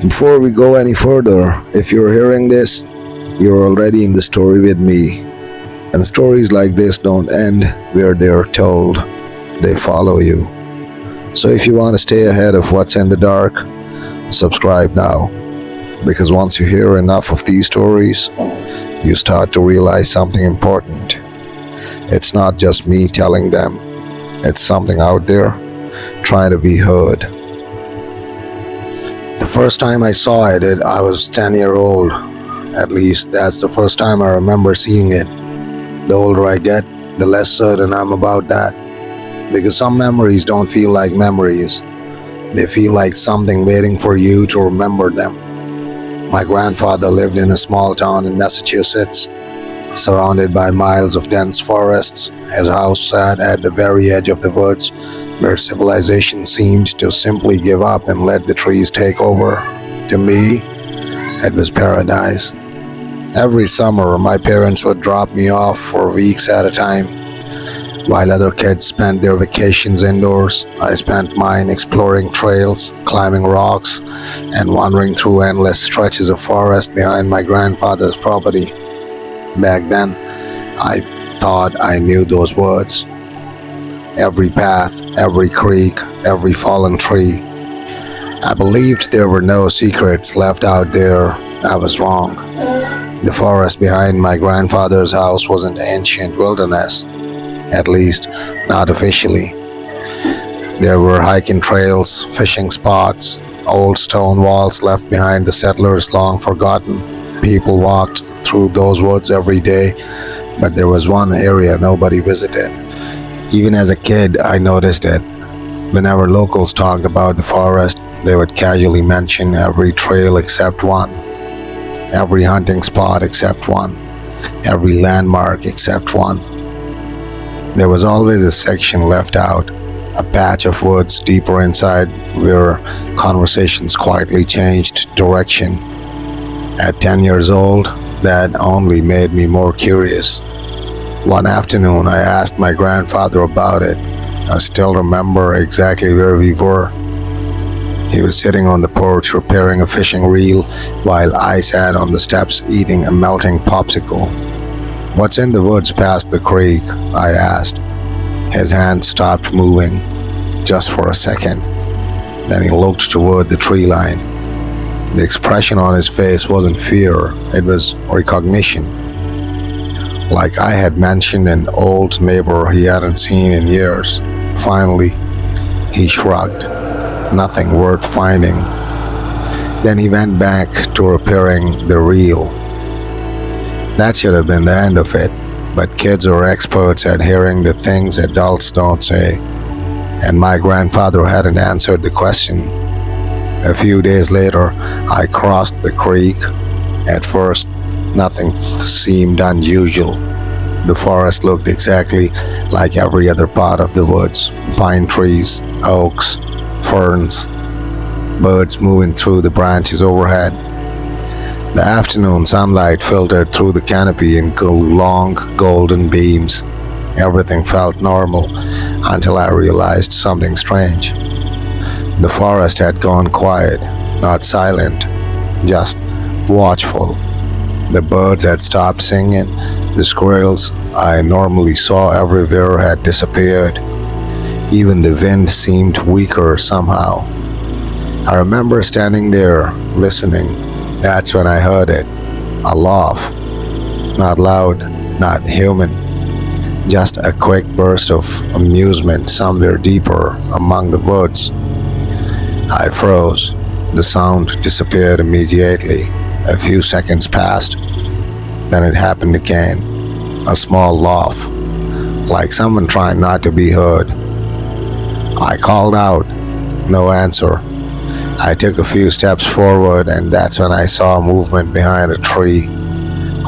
Before we go any further, if you're hearing this, you're already in the story with me. And stories like this don't end where they're told, they follow you. So if you want to stay ahead of what's in the dark, subscribe now. Because once you hear enough of these stories, you start to realize something important. It's not just me telling them, it's something out there trying to be heard. The first time I saw it, I was 10-year old. At least that's the first time I remember seeing it. The older I get, the less certain I'm about that. Because some memories don't feel like memories. They feel like something waiting for you to remember them. My grandfather lived in a small town in Massachusetts, surrounded by miles of dense forests. His house sat at the very edge of the woods, where civilization seemed to simply give up and let the trees take over. To me, it was paradise. Every summer, my parents would drop me off for weeks at a time. While other kids spent their vacations indoors, I spent mine exploring trails, climbing rocks, and wandering through endless stretches of forest behind my grandfather's property. Back then, I thought I knew those words. Every path, every creek, every fallen tree. I believed there were no secrets left out there. I was wrong. The forest behind my grandfather's house wasn't ancient wilderness, at least not officially. There were hiking trails, fishing spots, old stone walls left behind the settlers long forgotten. People walked through those woods every day, but there was one area nobody visited. Even as a kid, I noticed it. Whenever locals talked about the forest, they would casually mention every trail except one, every hunting spot except one, every landmark except one. There was always a section left out, a patch of woods deeper inside where conversations quietly changed direction. At 10 years old, that only made me more curious. One afternoon, I asked my grandfather about it. I still remember exactly where we were. He was sitting on the porch repairing a fishing reel while I sat on the steps eating a melting popsicle. "What's in the woods past the creek?" I asked. His hand stopped moving, just for a second. Then he looked toward the tree line. The expression on his face wasn't fear, it was recognition. Like I had mentioned an old neighbor he hadn't seen in years. Finally, he shrugged. Nothing worth finding. Then he went back to repairing the reel. That should have been the end of it, but kids are experts at hearing the things adults don't say, and my grandfather hadn't answered the question. A few days later, I crossed the creek. At first, nothing seemed unusual. The forest looked exactly like every other part of the woods. Pine trees, oaks, ferns, birds moving through the branches overhead. The afternoon sunlight filtered through the canopy in long golden beams. Everything felt normal until I realized something strange. The forest had gone quiet, not silent, just watchful. The birds had stopped singing. The squirrels I normally saw everywhere had disappeared. Even the wind seemed weaker somehow. I remember standing there, listening. That's when I heard it. A laugh. Not loud, not human. Just a quick burst of amusement somewhere deeper among the woods. I froze. The sound disappeared immediately. A few seconds passed. Then it happened again. A small laugh, like someone trying not to be heard. I called out. No answer. I took a few steps forward, and that's when I saw movement behind a tree.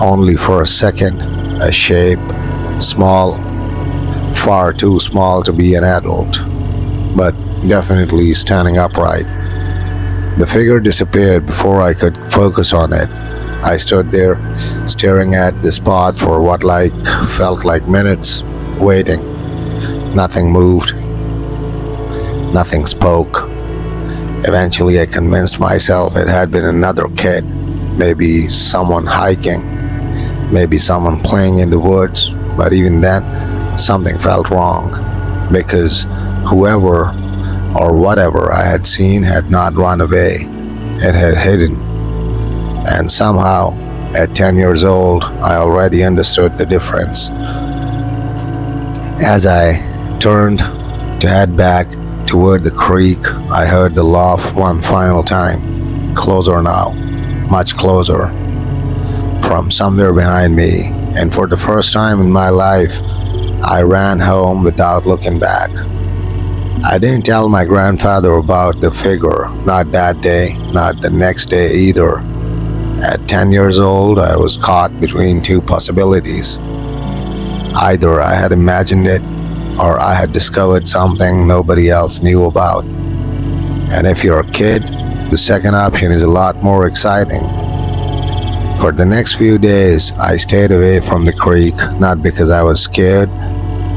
Only for a second. A shape. Small. Far too small to be an adult, but definitely standing upright. The figure disappeared before I could focus on it. I stood there, staring at the spot for what felt like minutes, waiting. Nothing moved. Nothing spoke. Eventually, I convinced myself it had been another kid, maybe someone hiking, maybe someone playing in the woods, but even then, something felt wrong because whoever or whatever I had seen had not run away, it had hidden. And somehow, at 10 years old, I already understood the difference. As I turned to head back toward the creek, I heard the laugh one final time. Closer now, much closer, from somewhere behind me. And for the first time in my life, I ran home without looking back. I didn't tell my grandfather about the figure, not that day, not the next day either. At 10 years old, I was caught between two possibilities. Either I had imagined it, or I had discovered something nobody else knew about. And if you're a kid, the second option is a lot more exciting. For the next few days, I stayed away from the creek, not because I was scared.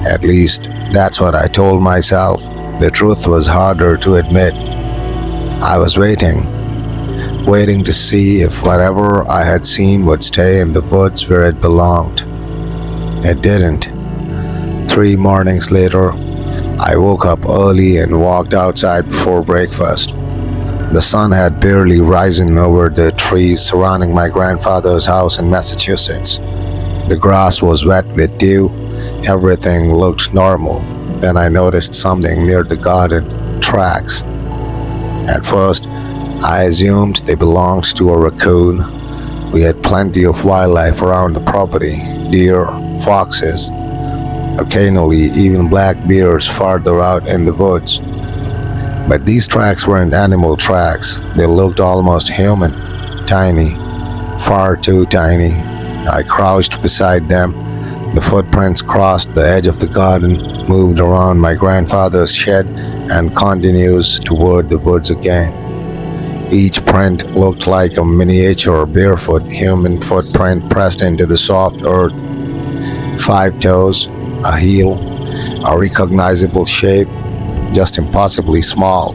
At least, that's what I told myself. The truth was harder to admit. I was waiting to see if whatever I had seen would stay in the woods where it belonged. It didn't. 3 mornings later, I woke up early and walked outside before breakfast. The sun had barely risen over the trees surrounding my grandfather's house in Massachusetts. The grass was wet with dew. Everything looked normal. Then I noticed something near the garden tracks. At first, I assumed they belonged to a raccoon. We had plenty of wildlife around the property: deer, foxes, occasionally even black bears farther out in the woods. But these tracks weren't animal tracks. They looked almost human, tiny, far too tiny. I crouched beside them. The footprints crossed the edge of the garden, moved around my grandfather's shed, and continues toward the woods again. Each print looked like a miniature barefoot human footprint pressed into the soft earth. 5 toes, a heel, a recognizable shape, just impossibly small.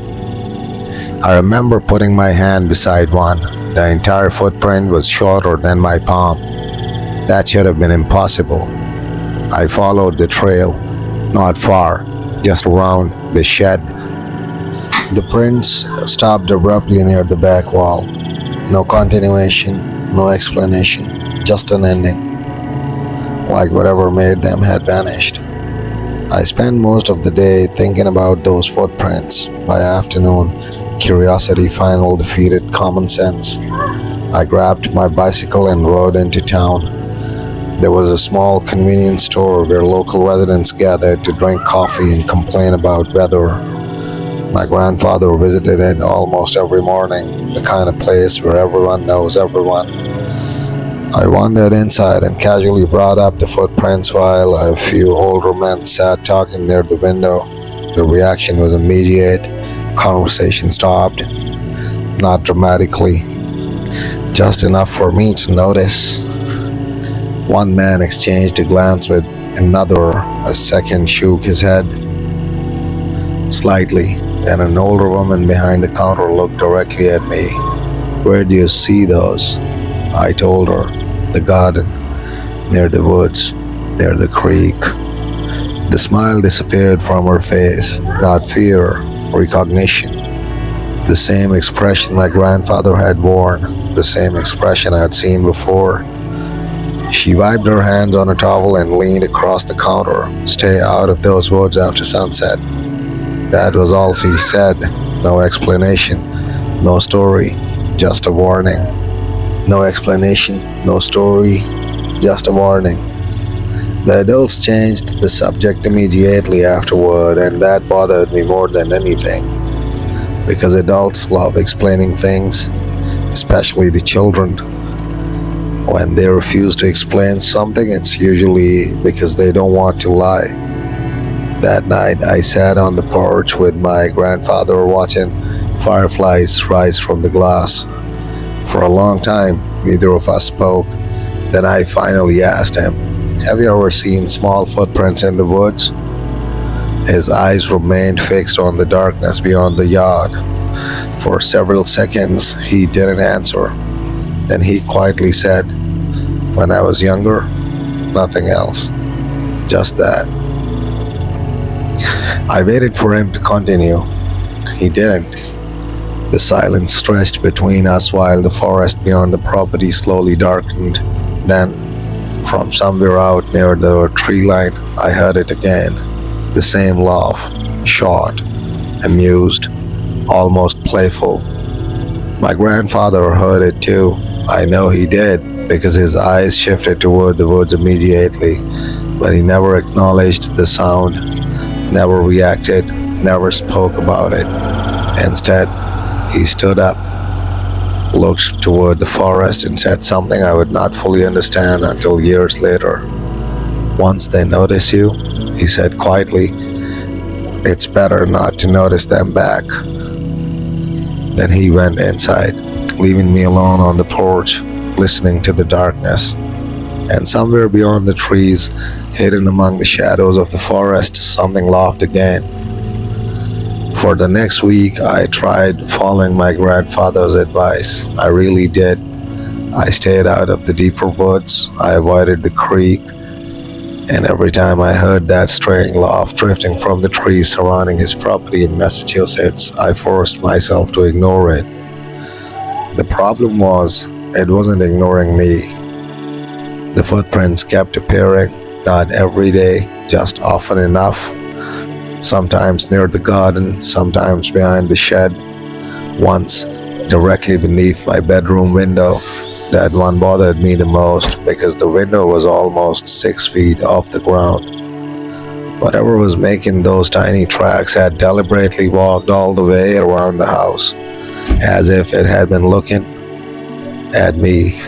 I remember putting my hand beside one. The entire footprint was shorter than my palm. That should have been impossible. I followed the trail, not far, just around the shed. The prints stopped abruptly near the back wall. No continuation, no explanation, just an ending. Like whatever made them had vanished. I spent most of the day thinking about those footprints. By afternoon, curiosity finally defeated common sense. I grabbed my bicycle and rode into town. There was a small convenience store where local residents gathered to drink coffee and complain about weather. My grandfather visited it almost every morning, the kind of place where everyone knows everyone. I wandered inside and casually brought up the footprints while a few older men sat talking near the window. The reaction was immediate. Conversation stopped. Not dramatically, just enough for me to notice. One man exchanged a glance with another. A second shook his head slightly. Then an older woman behind the counter looked directly at me. "Where do you see those?" I told her. "The garden, near the woods, near the creek." The smile disappeared from her face. Not fear, recognition. The same expression my grandfather had worn, the same expression I had seen before. She wiped her hands on a towel and leaned across the counter. "Stay out of those woods after sunset." That was all she said. No explanation, no story, just a warning. No explanation, no story, just a warning. The adults changed the subject immediately afterward, and that bothered me more than anything. Because adults love explaining things, especially the children. When they refuse to explain something, it's usually because they don't want to lie. That night, I sat on the porch with my grandfather watching fireflies rise from the glass. For a long time, neither of us spoke. Then I finally asked him, "Have you ever seen small footprints in the woods?" His eyes remained fixed on the darkness beyond the yard. For several seconds, he didn't answer. Then he quietly said, "When I was younger, nothing else. Just that." I waited for him to continue. He didn't. The silence stretched between us while the forest beyond the property slowly darkened. Then, from somewhere out near the tree line, I heard it again. The same laugh, short, amused, almost playful. My grandfather heard it too. I know he did, because his eyes shifted toward the woods immediately, but he never acknowledged the sound, never reacted, never spoke about it. Instead, he stood up, looked toward the forest, and said something I would not fully understand until years later. "Once they notice you," he said quietly, "it's better not to notice them back." Then he went inside, leaving me alone on the porch, listening to the darkness. And somewhere beyond the trees, hidden among the shadows of the forest, something laughed again. For the next week, I tried following my grandfather's advice. I really did. I stayed out of the deeper woods, I avoided the creek, and every time I heard that strange laugh drifting from the trees surrounding his property in Massachusetts, I forced myself to ignore it. The problem was, it wasn't ignoring me. The footprints kept appearing, not every day, just often enough. Sometimes near the garden, sometimes behind the shed. Once, directly beneath my bedroom window. That one bothered me the most because the window was almost 6 feet off the ground. Whatever was making those tiny tracks had deliberately walked all the way around the house, as if it had been looking at me.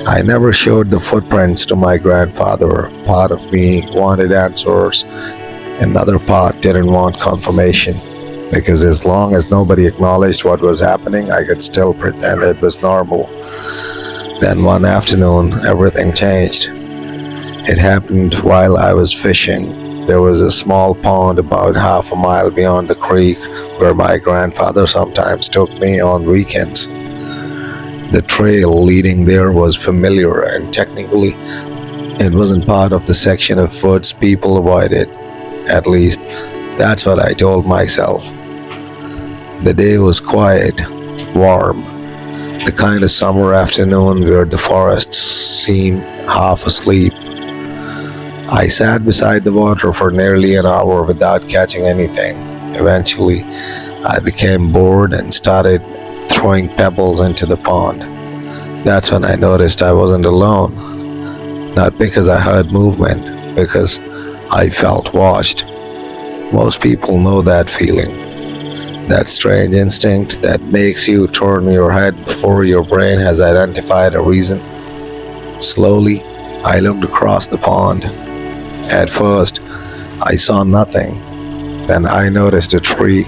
I never showed the footprints to my grandfather. Part of me wanted answers. Another part didn't want confirmation, because as long as nobody acknowledged what was happening, I could still pretend it was normal. Then one afternoon, everything changed. It happened while I was fishing. There was a small pond about half a mile beyond the creek where my grandfather sometimes took me on weekends. The trail leading there was familiar, and technically, it wasn't part of the section of woods people avoided. At least, that's what I told myself. The day was quiet, warm, the kind of summer afternoon where the forests seem half asleep. I sat beside the water for nearly an hour without catching anything. Eventually, I became bored and started throwing pebbles into the pond. That's when I noticed I wasn't alone. Not because I heard movement, because I felt watched. Most people know that feeling. That strange instinct that makes you turn your head before your brain has identified a reason. Slowly, I looked across the pond. At first, I saw nothing. Then I noticed a tree,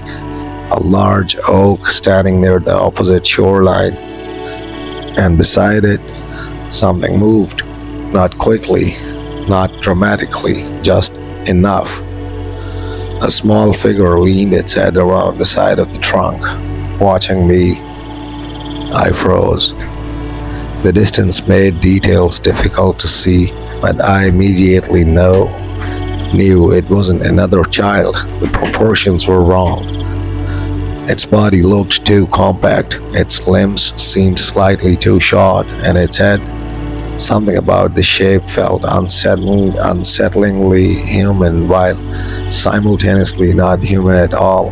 a large oak standing near the opposite shoreline. And beside it, something moved. Not quickly, not dramatically, just enough. A small figure leaned its head around the side of the trunk, watching me. I froze. The distance made details difficult to see, but I immediately knew it wasn't another child. The proportions were wrong. Its body looked too compact, its limbs seemed slightly too short, and its head, something about the shape felt unsettlingly human while simultaneously not human at all.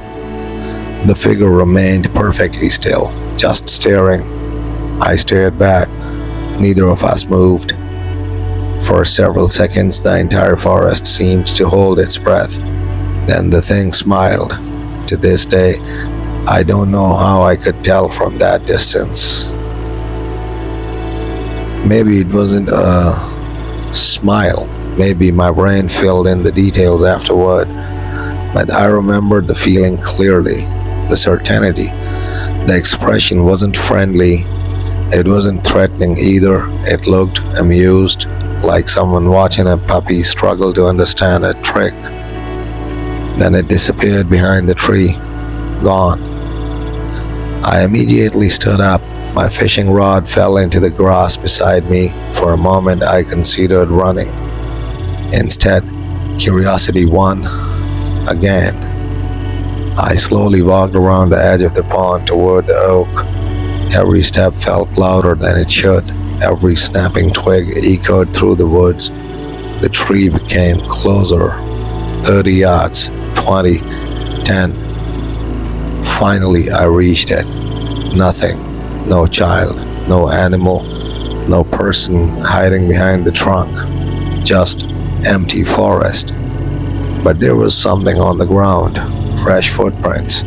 The figure remained perfectly still, just staring. I stared back. Neither of us moved. For several seconds, the entire forest seemed to hold its breath. Then the thing smiled. To this day, I don't know how I could tell from that distance. Maybe it wasn't a smile. Maybe my brain filled in the details afterward. But I remembered the feeling clearly, the certainty. The expression wasn't friendly. It wasn't threatening either. It looked amused, like someone watching a puppy struggle to understand a trick. Then it disappeared behind the tree, gone. I immediately stood up. My fishing rod fell into the grass beside me. For a moment, I considered running. Instead, curiosity won again. I slowly walked around the edge of the pond toward the oak. Every step felt louder than it should. Every snapping twig echoed through the woods. The tree became closer. 30 yards, 20, 10. Finally, I reached it. Nothing. No child, no animal, no person hiding behind the trunk. Just empty forest. But there was something on the ground. Fresh footprints.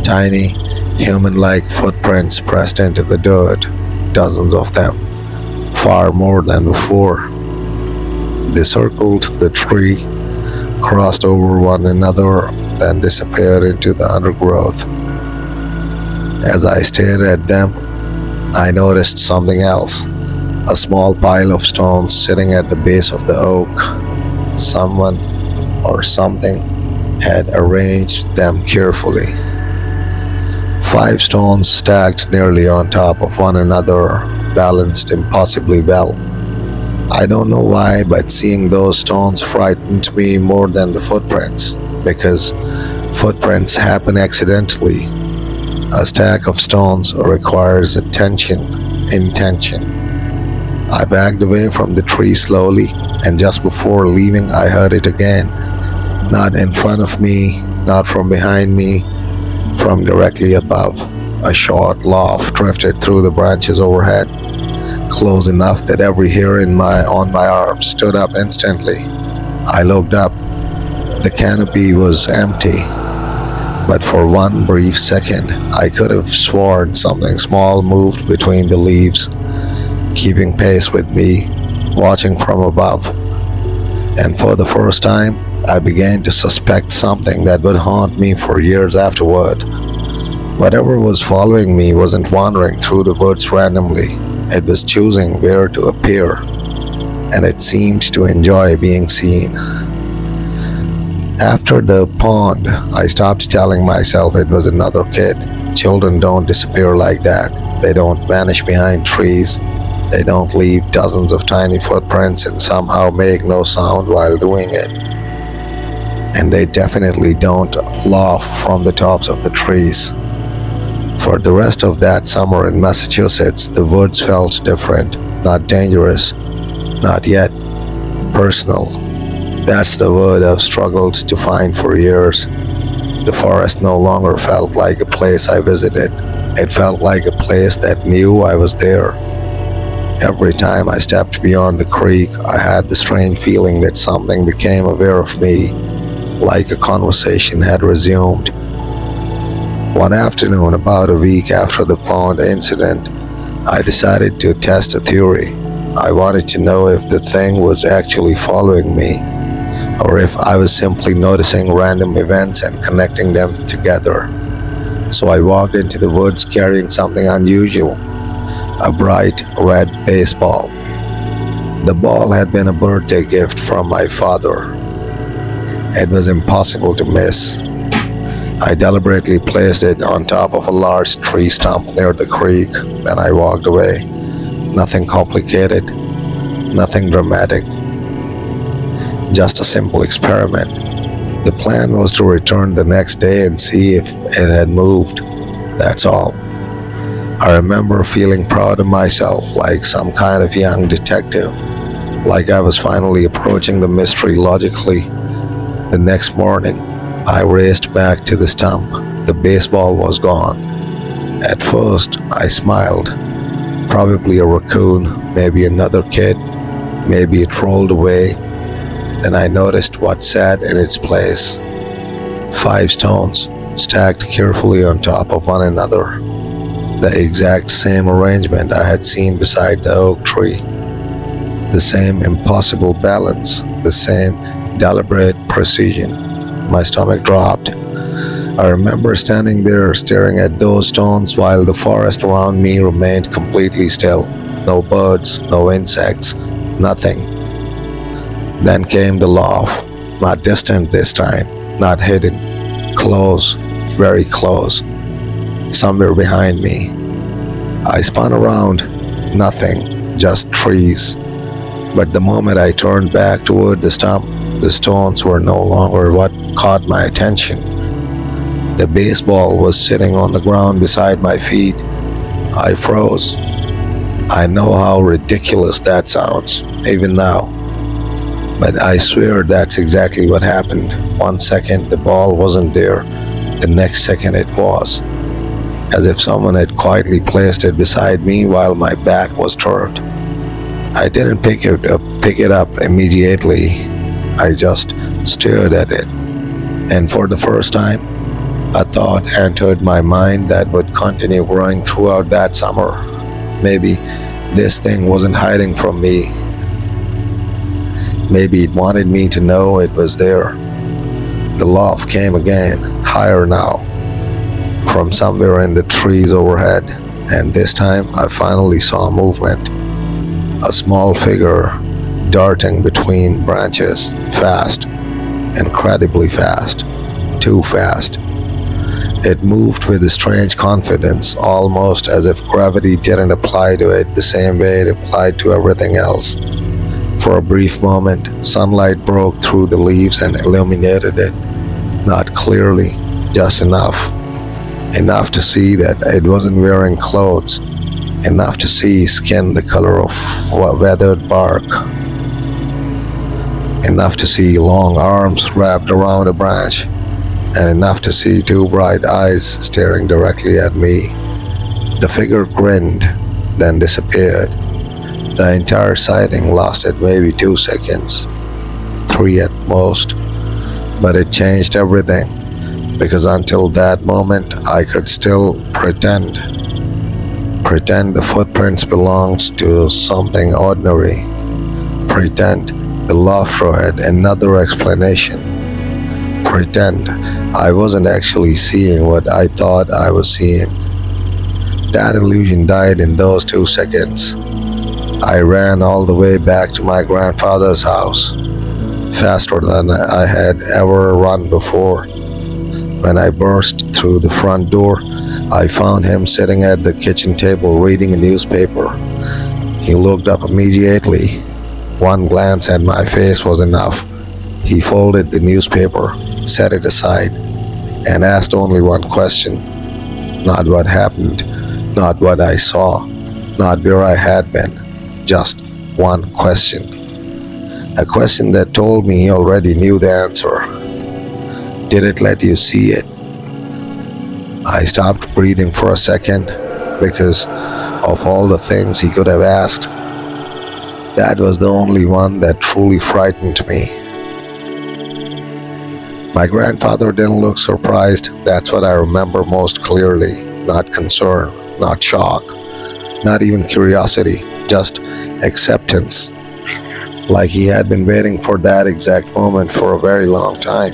Tiny, human-like footprints pressed into the dirt. Dozens of them. Far more than before. They circled the tree, crossed over one another, then disappeared into the undergrowth. As I stared at them, I noticed something else. A small pile of stones sitting at the base of the oak. Someone or something had arranged them carefully. 5 stones stacked nearly on top of one another, balanced impossibly well. I don't know why, but seeing those stones frightened me more than the footprints, because footprints happen accidentally. A stack of stones requires intention. I backed away from the tree slowly, and just before leaving, I heard it again. Not in front of me, not from behind me, from directly above. A short laugh drifted through the branches overhead, close enough that every hair on my arm stood up instantly. I looked up. The canopy was empty. But for one brief second, I could have sworn something small moved between the leaves, keeping pace with me, watching from above. And for the first time, I began to suspect something that would haunt me for years afterward. Whatever was following me wasn't wandering through the woods randomly. It was choosing where to appear, and it seemed to enjoy being seen. After the pond, I stopped telling myself it was another kid. Children don't disappear like that. They don't vanish behind trees. They don't leave dozens of tiny footprints and somehow make no sound while doing it. And they definitely don't laugh from the tops of the trees. For the rest of that summer in Massachusetts, the woods felt different, not dangerous, not yet personal. That's the word I've struggled to find for years. The forest no longer felt like a place I visited. It felt like a place that knew I was there. Every time I stepped beyond the creek, I had the strange feeling that something became aware of me, like a conversation had resumed. One afternoon, about a week after the pond incident, I decided to test a theory. I wanted to know if the thing was actually following me, or if I was simply noticing random events and connecting them together. So I walked into the woods carrying something unusual, a bright red baseball. The ball had been a birthday gift from my father. It was impossible to miss. I deliberately placed it on top of a large tree stump near the creek, then I walked away. Nothing complicated, nothing dramatic. Just a simple experiment. The plan was to return the next day and see if it had moved. That's all. I remember feeling proud of myself, like some kind of young detective, like I was finally approaching the mystery logically. The next morning, I raced back to the stump. The baseball was gone. At first, I smiled. Probably a raccoon, maybe another kid, maybe it rolled away. Then I noticed what sat in its place. 5 stones, stacked carefully on top of one another. The exact same arrangement I had seen beside the oak tree. The same impossible balance, the same deliberate precision. My stomach dropped. I remember standing there staring at those stones while the forest around me remained completely still. No birds, no insects, nothing. Then came the laugh, not distant this time, not hidden, close, very close. somewhere behind me. I spun around, nothing, just trees. But the moment I turned back toward the stump, the stones were no longer what caught my attention. The baseball was sitting on the ground beside my feet. I froze. I know how ridiculous that sounds, even now. But I swear that's exactly what happened. 1 second the ball wasn't there, the next second it was, as if someone had quietly placed it beside me while my back was turned. I didn't pick it up immediately. I just stared at it. And for the first time, a thought entered my mind that would continue growing throughout that summer. Maybe this thing wasn't hiding from me. Maybe it wanted me to know it was there. The laugh came again, higher now, from somewhere in the trees overhead, and this time I finally saw movement. A small figure darting between branches, fast, incredibly fast, too fast. It moved with a strange confidence, almost as if gravity didn't apply to it the same way it applied to everything else. For a brief moment, sunlight broke through the leaves and illuminated it. Not clearly, just enough. Enough to see that it wasn't wearing clothes. Enough to see skin the color of weathered bark. Enough to see long arms wrapped around a branch. And enough to see two bright eyes staring directly at me. The figure grinned, then disappeared. The entire sighting lasted maybe 2 seconds, 3 at most, but it changed everything, because until that moment I could still pretend the footprints belonged to something ordinary, pretend the laughter had another explanation, pretend I wasn't actually seeing what I thought I was seeing. That illusion died in those 2 seconds. I ran all the way back to my grandfather's house, faster than I had ever run before. When I burst through the front door, I found him sitting at the kitchen table reading a newspaper. He looked up immediately. One glance at my face was enough. He folded the newspaper, set it aside, and asked only one question. Not what happened, not what I saw, not where I had been. Just one question. A question that told me he already knew the answer. Did it let you see it? I stopped breathing for a second because of all the things he could have asked. That was the only one that truly frightened me. My grandfather didn't look surprised. That's what I remember most clearly. Not concern, not shock, not even curiosity, just acceptance. Like he had been waiting for that exact moment for a very long time.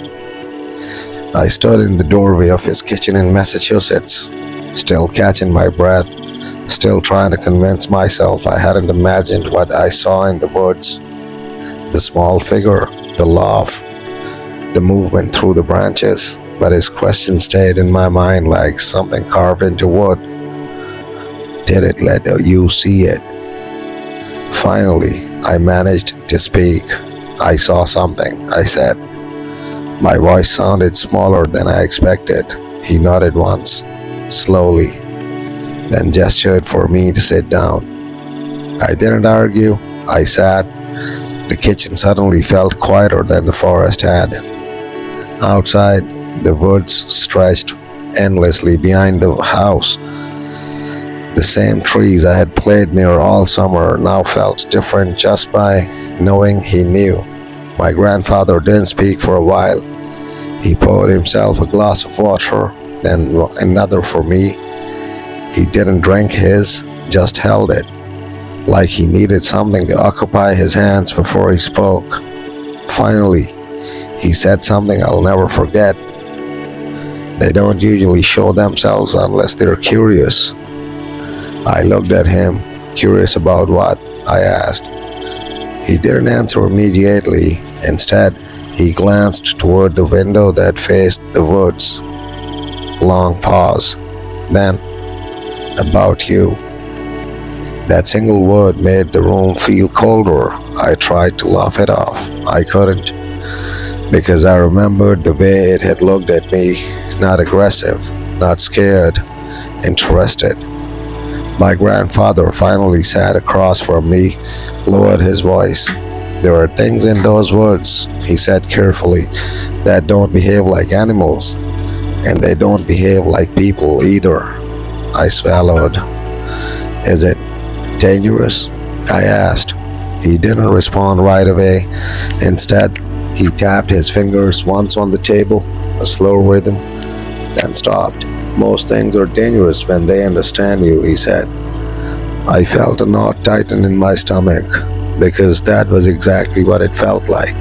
I stood in the doorway of his kitchen in Massachusetts, still catching my breath, still trying to convince myself I hadn't imagined what I saw in the woods. The small figure, the laugh, the movement through the branches, but his question stayed in my mind like something carved into wood. Did it let you see it? Finally, I managed to speak. I saw something, I said. My voice sounded smaller than I expected. He nodded once, slowly, then gestured for me to sit down. I didn't argue. I sat. The kitchen suddenly felt quieter than the forest had. Outside, the woods stretched endlessly behind the house. The same trees I had played near all summer now felt different just by knowing he knew. My grandfather didn't speak for a while. He poured himself a glass of water, then another for me. He didn't drink his, just held it, like he needed something to occupy his hands before he spoke. Finally, he said something I'll never forget. They don't usually show themselves unless they're curious. I looked at him, curious about what, I asked. He didn't answer immediately. Instead, he glanced toward the window that faced the woods. Long pause. Then, about you. That single word made the room feel colder. I tried to laugh it off. I couldn't, because I remembered the way it had looked at me, not aggressive, not scared, interested. My grandfather finally sat across from me, lowered his voice. There are things in those words, he said carefully, that don't behave like animals, and they don't behave like people either. I swallowed. Is it dangerous? I asked. He didn't respond right away. Instead, he tapped his fingers once on the table, a slow rhythm, then stopped. Most things are dangerous when they understand you, he said. I felt a knot tighten in my stomach because that was exactly what it felt like.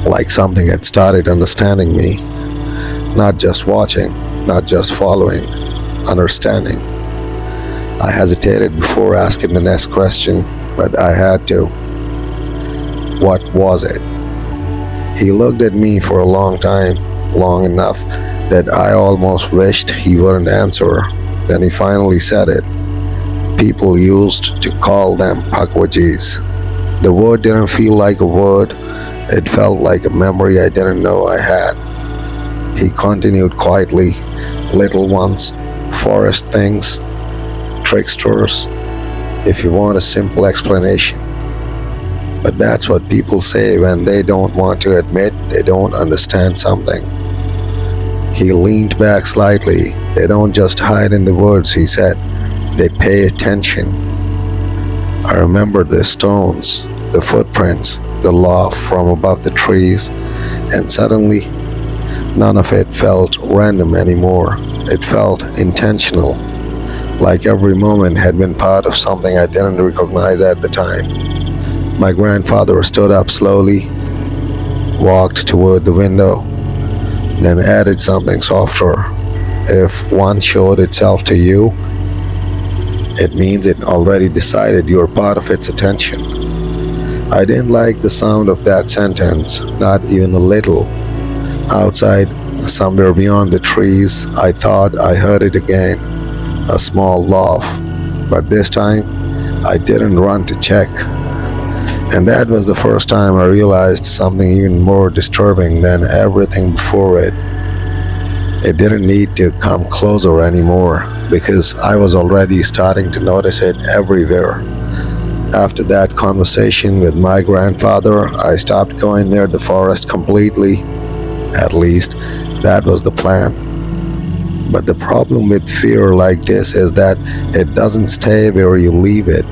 Like something had started understanding me, not just watching, not just following, understanding. I hesitated before asking the next question, but I had to. What was it? He looked at me for a long time, long enough that I almost wished he wouldn't answer. Then he finally said it. People used to call them PUKWUDIGEs. The word didn't feel like a word, it felt like a memory I didn't know I had. He continued quietly, little ones, forest things, tricksters, if you want a simple explanation. But that's what people say when they don't want to admit they don't understand something. He leaned back slightly. They don't just hide in the words, he said. They pay attention. I remember the stones, the footprints, the laugh from above the trees, and suddenly none of it felt random anymore. It felt intentional, like every moment had been part of something I didn't recognize at the time. My grandfather stood up slowly, walked toward the window, then added something softer. If one showed itself to you, it means it already decided you're part of its attention. I didn't like the sound of that sentence, not even a little. Outside, somewhere beyond the trees, I thought I heard it again, a small laugh. But this time, I didn't run to check. And that was the first time I realized something even more disturbing than everything before it. It didn't need to come closer anymore because I was already starting to notice it everywhere. After that conversation with my grandfather, I stopped going near the forest completely. At least, that was the plan. But the problem with fear like this is that it doesn't stay where you leave it.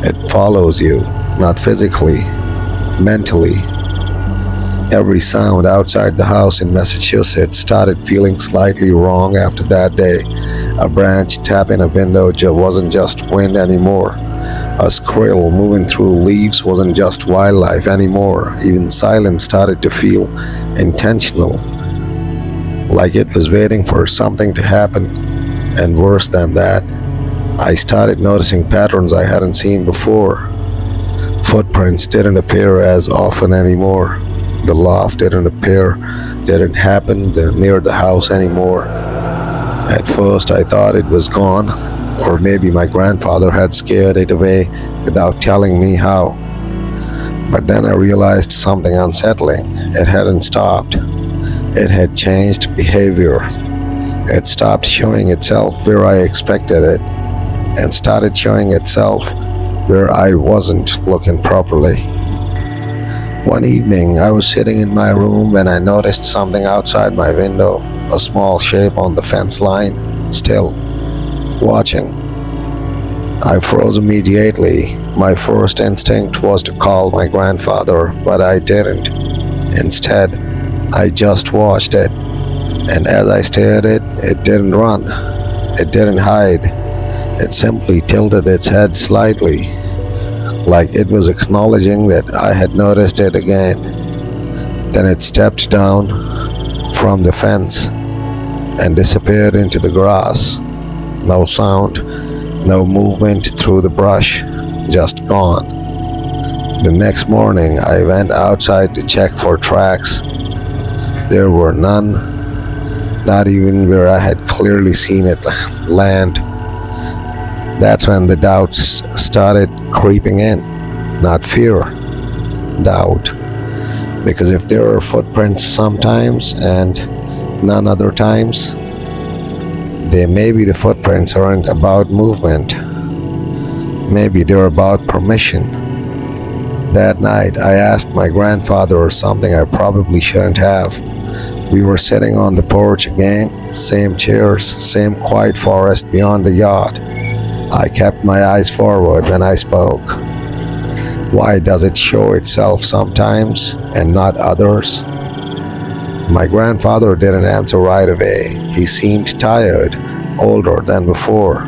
It follows you, not physically, mentally. Every sound outside the house in Massachusetts started feeling slightly wrong after that day. A branch tapping a window wasn't just wind anymore. A squirrel moving through leaves wasn't just wildlife anymore. Even silence started to feel intentional, like it was waiting for something to happen. And worse than that, I started noticing patterns I hadn't seen before. Footprints didn't appear as often anymore. The laugh didn't happen near the house anymore. At first I thought it was gone, or maybe my grandfather had scared it away without telling me how. But then I realized something unsettling. It hadn't stopped. It had changed behavior. It stopped showing itself where I expected it, and started showing itself where I wasn't looking properly. One evening, I was sitting in my room when I noticed something outside my window, a small shape on the fence line, still watching. I froze immediately. My first instinct was to call my grandfather, but I didn't. Instead, I just watched it, and as I stared at it, it didn't run. It didn't hide. It simply tilted its head slightly, like it was acknowledging that I had noticed it again. Then it stepped down from the fence and disappeared into the grass. No sound, no movement through the brush, just gone. The next morning, I went outside to check for tracks. There were none. not even where I had clearly seen it land. That's when the doubts started creeping in. Not fear, doubt. Because if there are footprints sometimes and none other times, then maybe the footprints aren't about movement. Maybe they're about permission. That night, I asked my grandfather something I probably shouldn't have. We were sitting on the porch again, same chairs, same quiet forest beyond the yard. I kept my eyes forward when I spoke. Why does it show itself sometimes and not others? My grandfather didn't answer right away. He seemed tired, older than before.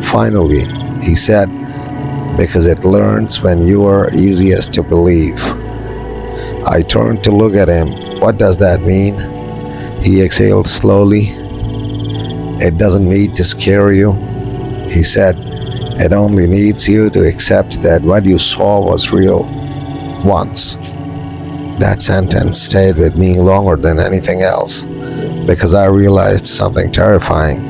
Finally, he said, "Because it learns when you are easiest to believe." I turned to look at him. What does that mean? He exhaled slowly. "It doesn't need to scare you," he said. "It only needs you to accept that what you saw was real once." That sentence stayed with me longer than anything else because I realized something terrifying.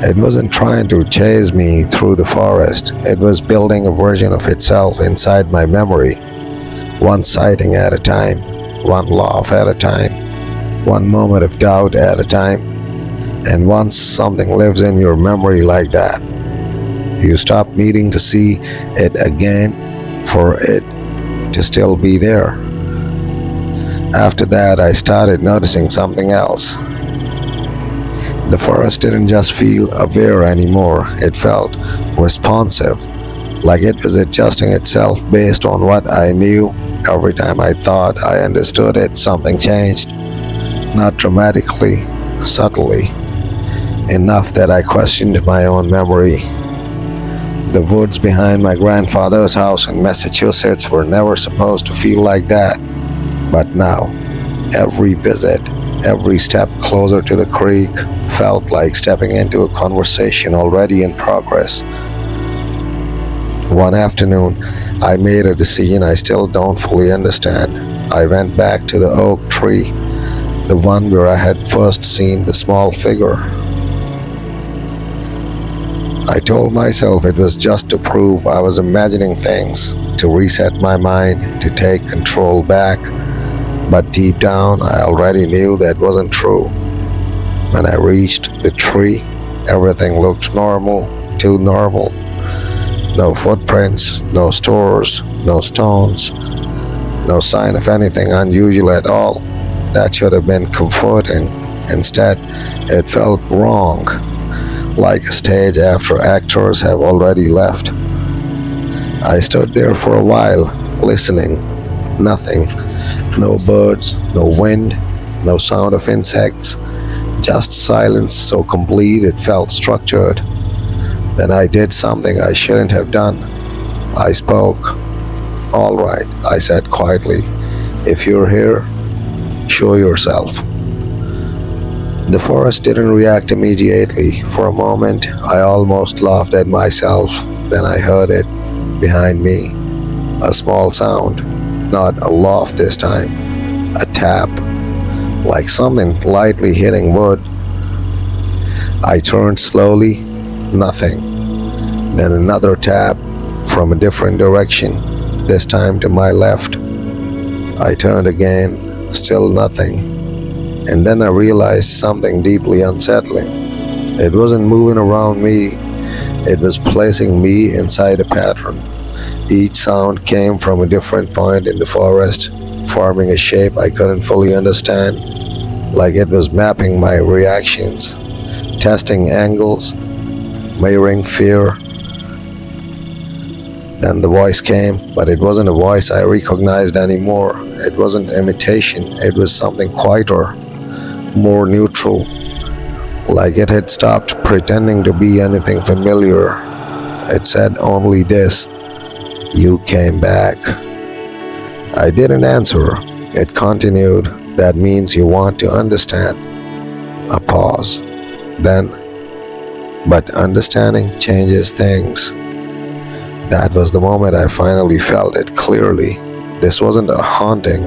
It wasn't trying to chase me through the forest. It was building a version of itself inside my memory, one sighting at a time, one laugh at a time, one moment of doubt at a time. And once something lives in your memory like that, you stop needing to see it again for it to still be there. After that, I started noticing something else. The forest didn't just feel aware anymore, it felt responsive, like it was adjusting itself based on what I knew. Every time I thought I understood it, something changed. Not dramatically, subtly, enough that I questioned my own memory. The woods behind my grandfather's house in Massachusetts were never supposed to feel like that. But now, every visit, every step closer to the creek felt like stepping into a conversation already in progress. One afternoon, I made a decision I still don't fully understand. I went back to the oak tree, the one where I had first seen the small figure. I told myself it was just to prove I was imagining things, to reset my mind, to take control back. But deep down, I already knew that wasn't true. When I reached the tree, everything looked normal, too normal. No footprints, no stores, no stones, no sign of anything unusual at all. That should have been comforting. Instead, it felt wrong, like a stage after actors have already left. I stood there for a while, listening. Nothing. No birds, no wind, no sound of insects, just silence so complete it felt structured. Then I did something I shouldn't have done. I spoke. "All right," I said quietly. "If you're here, show yourself." The forest didn't react immediately. For a moment, I almost laughed at myself. Then I heard it behind me. A small sound. Not a laugh this time. A tap. Like something lightly hitting wood. I turned slowly. Nothing. Then another tap from a different direction. This time to my left. I turned again. Still nothing. And then I realized something deeply unsettling. It wasn't moving around me. It was placing me inside a pattern. Each sound came from a different point in the forest, forming a shape I couldn't fully understand, like it was mapping my reactions, testing angles, measuring fear. Then the voice came, but it wasn't a voice I recognized anymore. It wasn't imitation, it was something quieter, more neutral, like it had stopped pretending to be anything familiar. It said only this: "You came back." I didn't answer. It continued, "That means you want to understand." A pause. Then, "But understanding changes things." That was the moment I finally felt it clearly. This wasn't a haunting.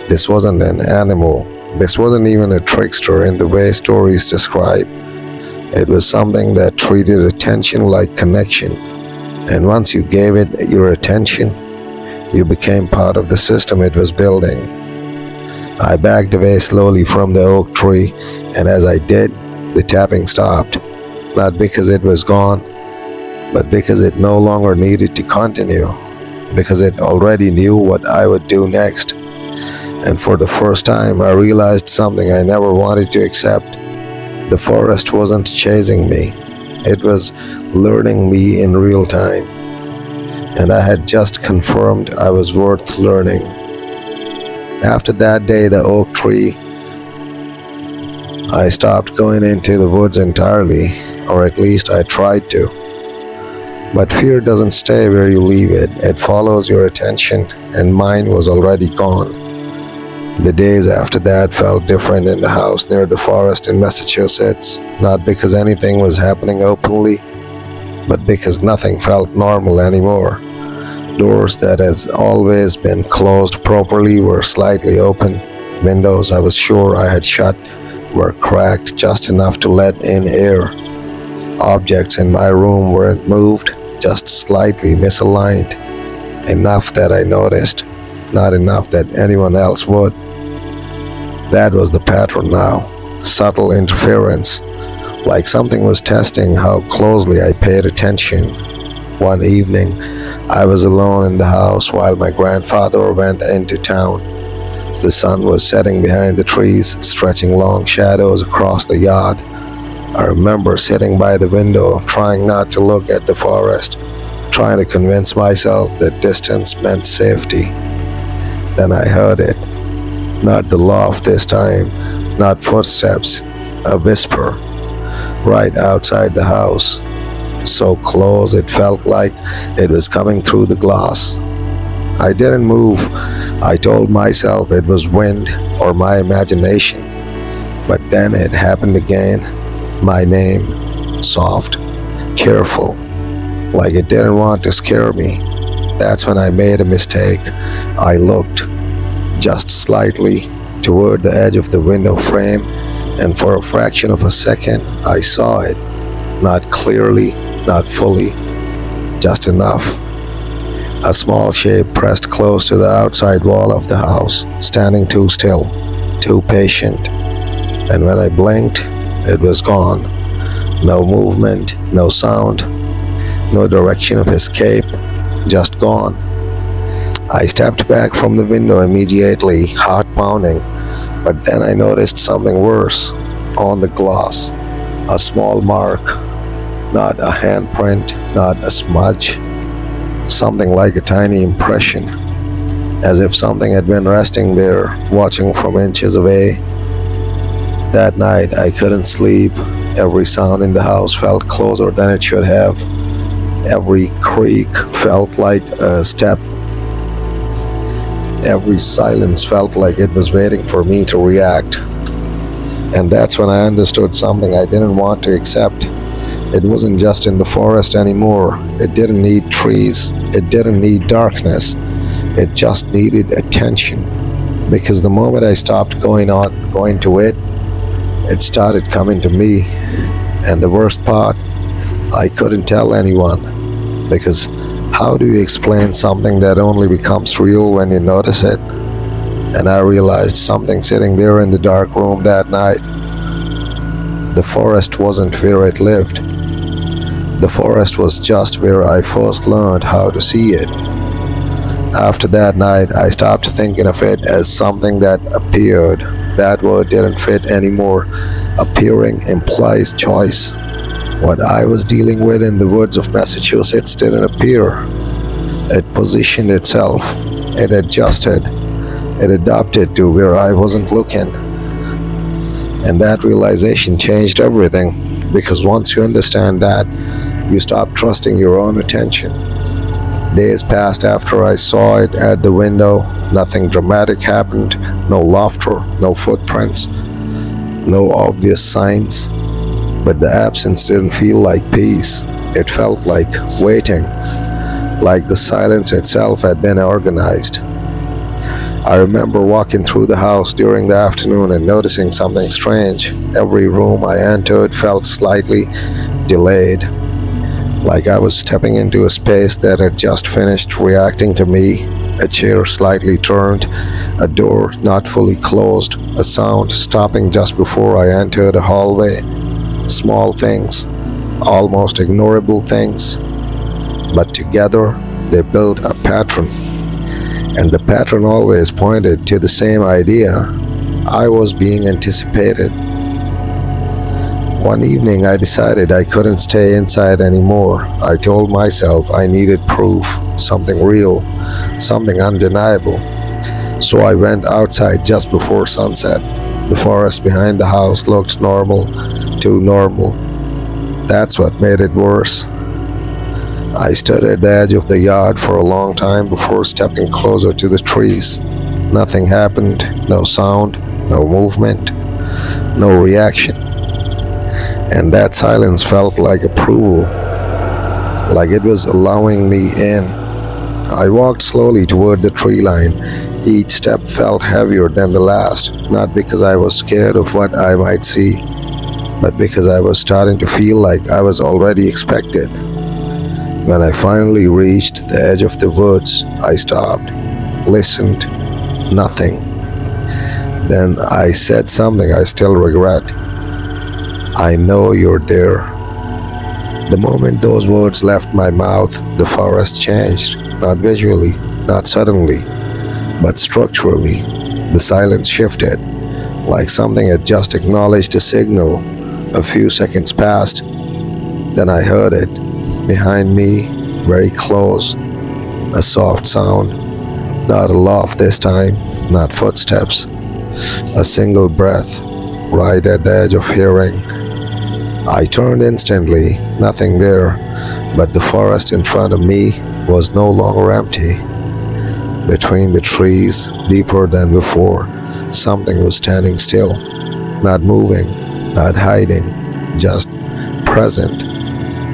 This wasn't an animal. This wasn't even a trickster in the way stories describe. It was something that treated attention like connection, and once you gave it your attention, you became part of the system it was building. I backed away slowly from the oak tree, and as I did, the tapping stopped. Not because it was gone, but because it no longer needed to continue, because it already knew what I would do next. And for the first time, I realized something I never wanted to accept. The forest wasn't chasing me, it was learning me in real time. And I had just confirmed I was worth learning. After that day, the oak tree, I stopped going into the woods entirely, or at least I tried to. But fear doesn't stay where you leave it, it follows your attention, and mine was already gone. The days after that felt different in the house near the forest in Massachusetts, not because anything was happening openly, but because nothing felt normal anymore. Doors that had always been closed properly were slightly open. Windows I was sure I had shut were cracked just enough to let in air. Objects in my room weren't moved, just slightly misaligned. Enough that I noticed, not enough that anyone else would. That was the pattern now. Subtle interference, like something was testing how closely I paid attention. One evening, I was alone in the house while my grandfather went into town. The sun was setting behind the trees, stretching long shadows across the yard. I remember sitting by the window, trying not to look at the forest, trying to convince myself that distance meant safety. Then I heard it. Not the laugh this time, not footsteps, a whisper, right outside the house. So close it felt like it was coming through the glass. I didn't move. I told myself it was wind or my imagination. But then it happened again. My name, soft, careful, like it didn't want to scare me. That's when I made a mistake. I looked, just slightly, toward the edge of the window frame, and for a fraction of a second I saw it. Not clearly, not fully, just enough. A small shape pressed close to the outside wall of the house, standing too still, too patient. And when I blinked, it was gone. No movement, no sound, no direction of escape, just gone. I stepped back from the window immediately, heart pounding, but then I noticed something worse. On the glass, a small mark, not a handprint, not a smudge, something like a tiny impression, as if something had been resting there, watching from inches away. That night I couldn't sleep. Every sound in the house felt closer than it should have. Every creak felt like a step. Every silence felt like it was waiting for me to react. And that's when I understood something I didn't want to accept. It wasn't just in the forest anymore. It didn't need trees. It didn't need darkness. It just needed attention. Because the moment I stopped going to it, it started coming to me. And the worst part, I couldn't tell anyone. Because how do you explain something that only becomes real when you notice it? And I realized something sitting there in the dark room that night. The forest wasn't where it lived. The forest was just where I first learned how to see it. After that night, I stopped thinking of it as something that appeared. That word didn't fit anymore. Appearing implies choice. What I was dealing with in the woods of Massachusetts didn't appear. It positioned itself. It adjusted. It adapted to where I wasn't looking. And that realization changed everything, because once you understand that, you stop trusting your own attention. Days passed after I saw it at the window. Nothing dramatic happened. No laughter, no footprints, no obvious signs. But the absence didn't feel like peace. It felt like waiting, like the silence itself had been organized. I remember walking through the house during the afternoon and noticing something strange. Every room I entered felt slightly delayed, like I was stepping into a space that had just finished reacting to me. A chair slightly turned, a door not fully closed, a sound stopping just before I entered a hallway. Small things, almost ignorable things, but together they built a pattern. And the pattern always pointed to the same idea. I was being anticipated. One evening, I decided I couldn't stay inside anymore. I told myself I needed proof, something real, something undeniable. So I went outside just before sunset. The forest behind the house looked normal, too normal. That's what made it worse. I stood at the edge of the yard for a long time before stepping closer to the trees. Nothing happened, no sound, no movement, no reaction. And that silence felt like approval, like it was allowing me in. I walked slowly toward the tree line. Each step felt heavier than the last, not because I was scared of what I might see, but because I was starting to feel like I was already expected. When I finally reached the edge of the woods, I stopped, listened, nothing. Then I said something I still regret. I know you're there. The moment those words left my mouth, the forest changed, not visually, not suddenly, but structurally. The silence shifted, like something had just acknowledged a signal. A few seconds passed, then I heard it, behind me, very close, a soft sound, not a laugh this time, not footsteps, a single breath, right at the edge of hearing. I turned instantly, nothing there, but the forest in front of me was no longer empty. Between the trees, deeper than before, something was standing still, not moving, not hiding, just present,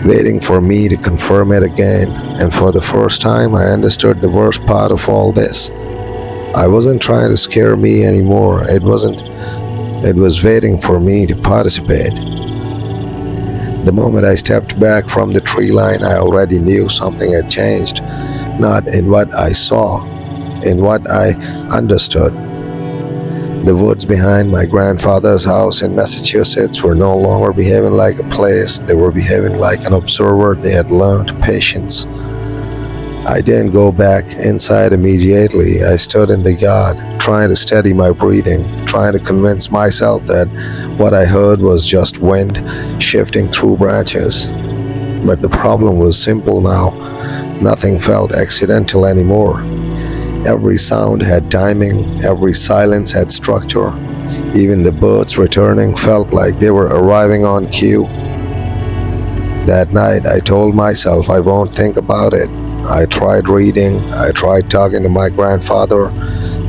waiting for me to confirm it again. And for the first time, I understood the worst part of all this. I wasn't trying to scare me anymore. It was waiting for me to participate. The moment I stepped back from the tree line, I already knew something had changed, not in what I saw, in what I understood. The woods behind my grandfather's house in Massachusetts were no longer behaving like a place, they were behaving like an observer. They had learned patience. I didn't go back inside immediately. I stood in the yard, trying to steady my breathing, trying to convince myself that what I heard was just wind shifting through branches. But the problem was simple now. Nothing felt accidental anymore. Every sound had timing, every silence had structure. Even the birds returning felt like they were arriving on cue. That night, I told myself I won't think about it. I tried reading, I tried talking to my grandfather,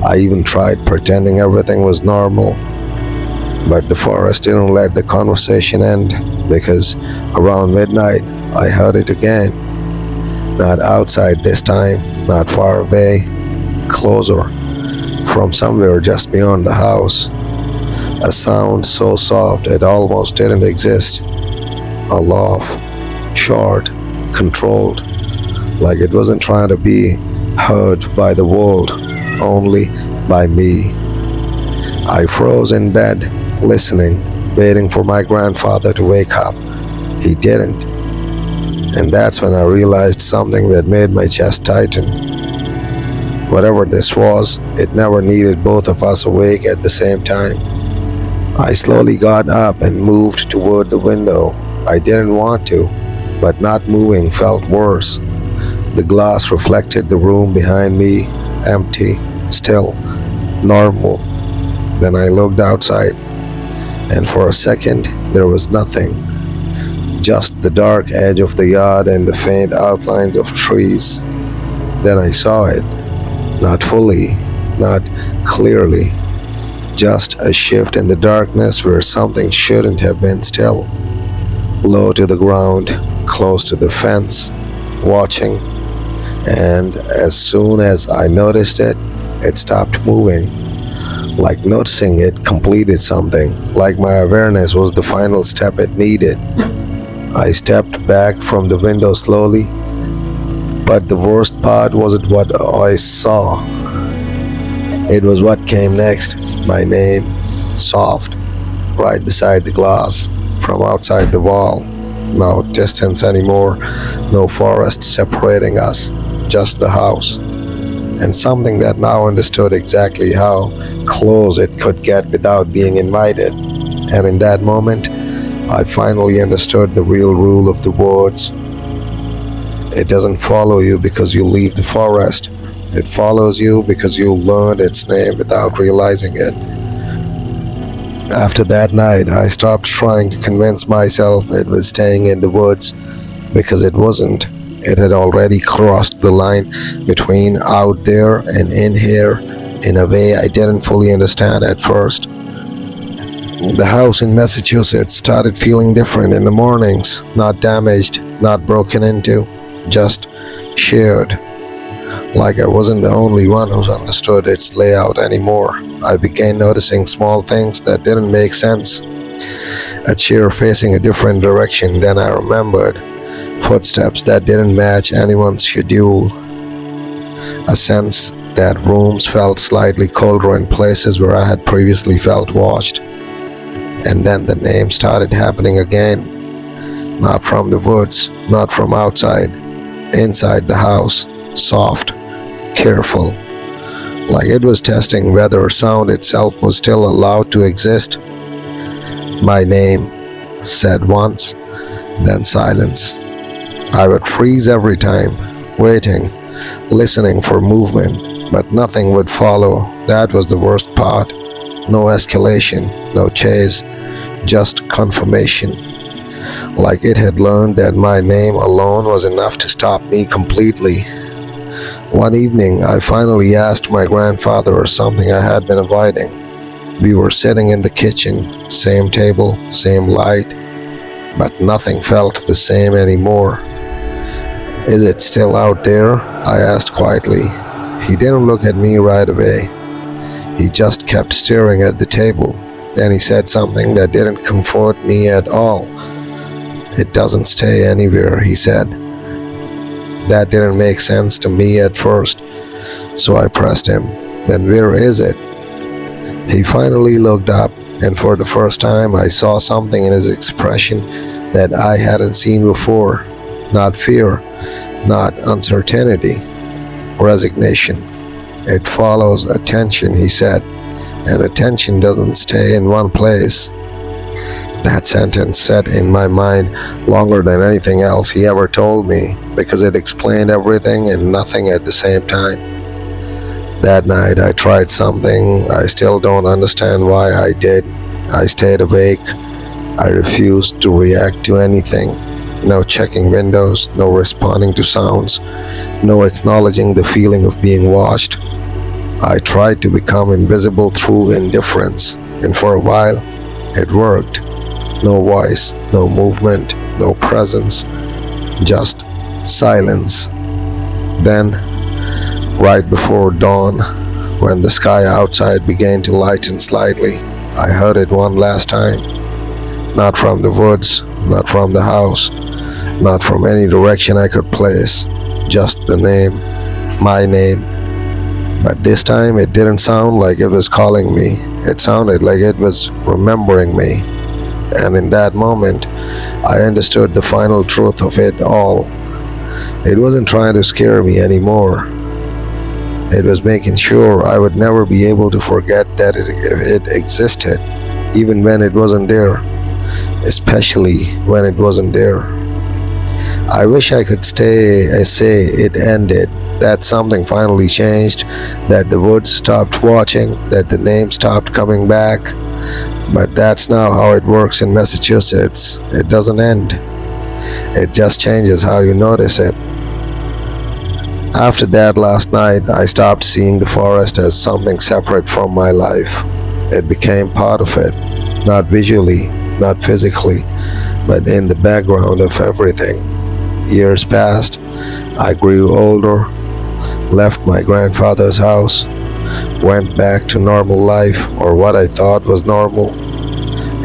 I even tried pretending everything was normal. But the forest didn't let the conversation end, because around midnight, I heard it again. Not outside this time, not far away, closer, from somewhere just beyond the house. A sound so soft it almost didn't exist. A laugh, short, controlled, like it wasn't trying to be heard by the world, only by me. I froze in bed, listening, waiting for my grandfather to wake up. He didn't. And that's when I realized something that made my chest tighten. Whatever this was, it never needed both of us awake at the same time. I slowly got up and moved toward the window. I didn't want to, but not moving felt worse. The glass reflected the room behind me, empty, still, normal. Then I looked outside, and for a second there was nothing. Just the dark edge of the yard and the faint outlines of trees. Then I saw it. Not fully, not clearly, just a shift in the darkness where something shouldn't have been still. Low to the ground, close to the fence, watching, and as soon as I noticed it, It stopped moving, like noticing it completed something, like my awareness was the final step it needed. I stepped back from the window slowly, but the worst part wasn't what I saw. It was what came next. My name, soft, right beside the glass, from outside the wall. No distance anymore, no forest separating us, just the house. And something that now understood exactly how close it could get without being invited. And in that moment, I finally understood the real rule of the woods. It doesn't follow you because you leave the forest. It follows you because you learned its name without realizing it. After that night, I stopped trying to convince myself it was staying in the woods because it wasn't. It had already crossed the line between out there and in here in a way I didn't fully understand at first. The house in Massachusetts started feeling different in the mornings, not damaged, not broken into, just shared. Like I wasn't the only one who understood its layout anymore. I began noticing small things that didn't make sense. A chair facing a different direction than I remembered, footsteps that didn't match anyone's schedule, a sense that rooms felt slightly colder in places where I had previously felt watched. And then the name started happening again, not from the woods, not from outside, inside the house, soft, careful, like it was testing whether sound itself was still allowed to exist. My name, said once, then silence. I would freeze every time, waiting, listening for movement, but nothing would follow. That was the worst part. No escalation, no chase, just confirmation. Like it had learned that my name alone was enough to stop me completely. One evening, I finally asked my grandfather something I had been avoiding. We were sitting in the kitchen, same table, same light, but nothing felt the same anymore. Is it still out there? I asked quietly. He didn't look at me right away. He just kept staring at the table. Then he said something that didn't comfort me at all. It doesn't stay anywhere, he said. That didn't make sense to me at first, so I pressed him. Then where is it? He finally looked up, and for the first time I saw something in his expression that I hadn't seen before. Not fear, not uncertainty, resignation. It follows attention, he said, and attention doesn't stay in one place. That sentence sat in my mind longer than anything else he ever told me, because it explained everything and nothing at the same time. That night I tried something I still don't understand why I did. I stayed awake. I refused to react to anything. No checking windows, no responding to sounds, no acknowledging the feeling of being watched. I tried to become invisible through indifference, and for a while, it worked. No voice, no movement, no presence, just silence. Then, right before dawn, when the sky outside began to lighten slightly, I heard it one last time. Not from the woods, not from the house, not from any direction I could place, just the name, my name. But this time it didn't sound like it was calling me. It sounded like it was remembering me. And in that moment, I understood the final truth of it all. It wasn't trying to scare me anymore. It was making sure I would never be able to forget that it existed, even when it wasn't there, especially when it wasn't there. I wish I could say it ended, that something finally changed, that the woods stopped watching, that the name stopped coming back. But that's not how it works in Massachusetts. It doesn't end. It just changes how you notice it. After that last night, I stopped seeing the forest as something separate from my life. It became part of it, not visually, not physically, but in the background of everything. Years passed. I grew older, left my grandfather's house, went back to normal life, or what I thought was normal,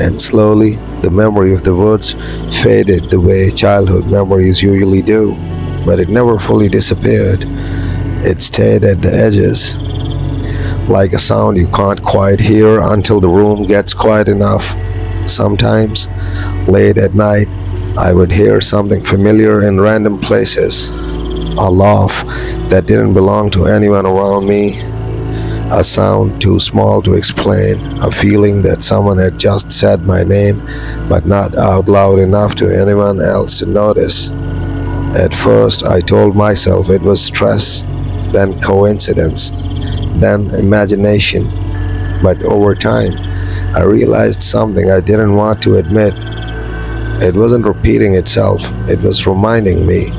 and slowly the memory of the woods faded the way childhood memories usually do. But it never fully disappeared. It stayed at the edges, like a sound you can't quite hear until the room gets quiet enough. Sometimes, late at night, I would hear something familiar in random places. A laugh that didn't belong to anyone around me, a sound too small to explain, a feeling that someone had just said my name but not out loud enough to anyone else to notice. At first, I told myself it was stress, then coincidence, then imagination. But over time, I realized something I didn't want to admit. It wasn't repeating itself, it was reminding me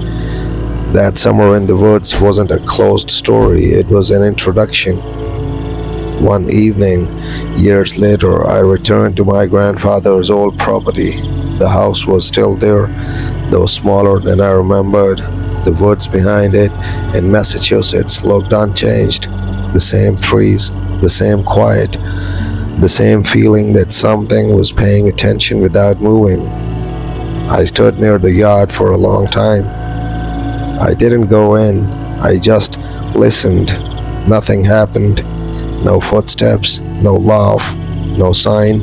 that Somewhere in the Woods wasn't a closed story, it was an introduction. One evening, years later, I returned to my grandfather's old property. The house was still there, though smaller than I remembered. The woods behind it in Massachusetts looked unchanged. The same trees, the same quiet, the same feeling that something was paying attention without moving. I stood near the yard for a long time. I didn't go in, I just listened. Nothing happened. No footsteps, no laugh, no sign.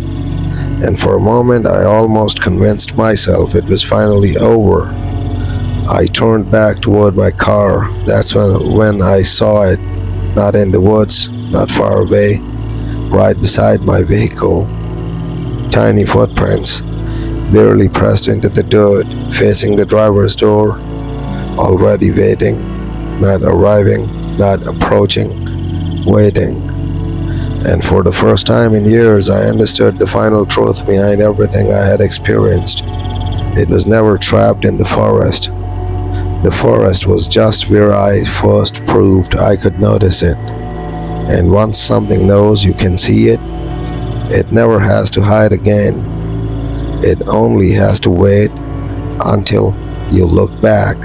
And for a moment, I almost convinced myself it was finally over. I turned back toward my car. That's when I saw it. Not in the woods, not far away, right beside my vehicle. Tiny footprints, barely pressed into the dirt, facing the driver's door, already waiting, not arriving, not approaching, waiting. And for the first time in years, I understood the final truth behind everything I had experienced. It was never trapped in the forest. The forest was just where I first proved I could notice it. And once something knows you can see it, it never has to hide again. It only has to wait until you look back.